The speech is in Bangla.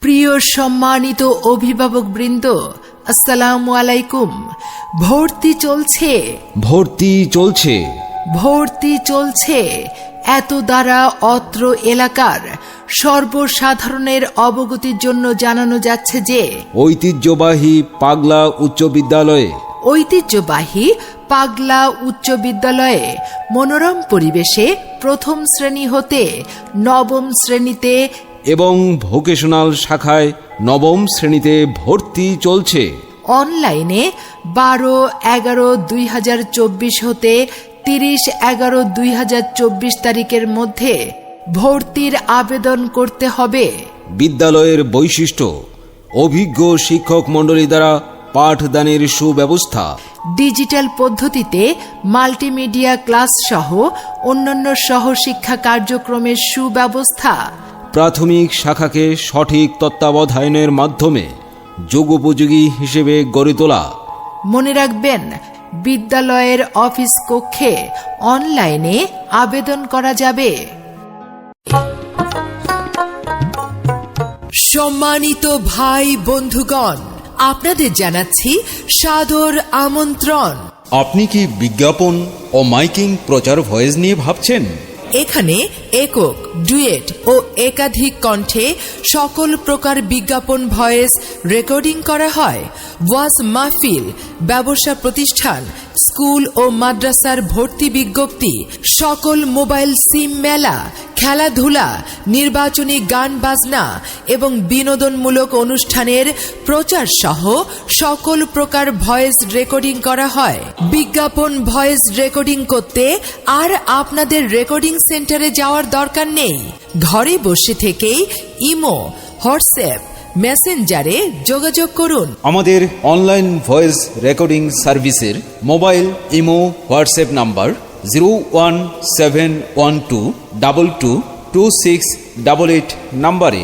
প্রিয় সম্মানিত অভিভাবকবৃন্দ, আসসালামু আলাইকুম। ভর্তি চলছে এত দ্বারা অত্র এলাকার সর্বসাধারণের অবগতির জন্য জানানো যাচ্ছে যে ঐতিহ্যবাহী পাগলা উচ্চ বিদ্যালয়ে মনোরম পরিবেশে প্রথম শ্রেণী হতে নবম শ্রেণীতে এবং ভোকেশনাল শাখায় নবম শ্রেণীতে ভর্তি চলছে। অনলাইনে 12-11-2024 হতে 30-11-2024 তারিখের মধ্যে ভর্তির আবেদন করতে হবে। বিদ্যালয়ের বৈশিষ্ট্য: অভিজ্ঞ শিক্ষক মণ্ডলী দ্বারা পাঠদানের সুব্যবস্থা, ডিজিটাল পদ্ধতিতে মাল্টিমিডিয়া ক্লাস সহ অন্যান্য সহশিক্ষা কার্যক্রমের সুব্যবস্থা, প্রাথমিক শাখাকে সঠিক তত্ত্বাবধানের মাধ্যমে যুগোপযোগী হিসেবে গড়ে তোলা। মনে রাখবেন, বিদ্যালয়ের অফিস কক্ষে অনলাইনে আবেদন করা যাবে। সম্মানিত ভাই বন্ধুগণ, আপনাদের জানাচ্ছি সাদর আমন্ত্রণ। আপনি কি বিজ্ঞাপন ও মাইকিং প্রচার ভয়েস নিয়ে ভাবছেন? এখানে একক, ডুয়েট ও একাধিক কণ্ঠে সকল প্রকার বিজ্ঞাপন ভয়েস রেকর্ডিং করা হয়। ওয়াজ মাহফিল, ব্যবসা প্রতিষ্ঠান, স্কুল ও মাদ্রাসার ভর্তি বিজ্ঞপ্তি, সকল মোবাইল সিম মেলা, খেলাধুলা, নির্বাচনী গান বাজনা এবং বিনোদনমূলক অনুষ্ঠানের প্রচার সহ সকল প্রকার ভয়েস রেকর্ডিং করা হয়। বিজ্ঞাপন ভয়েস রেকর্ডিং করতে আর আপনাদের রেকর্ডিং সেন্টারে যাওয়ার দরকার নেই। ঘরে বসে থেকেই ইমো, হোয়াটসঅ্যাপ, মেসেঞ্জারে যোগাযোগ করুন। আমাদের অনলাইন ভয়েস রেকর্ডিং সার্ভিসের মোবাইল ইমো হোয়াটসঅ্যাপ নাম্বার 01712222688 নাম্বারে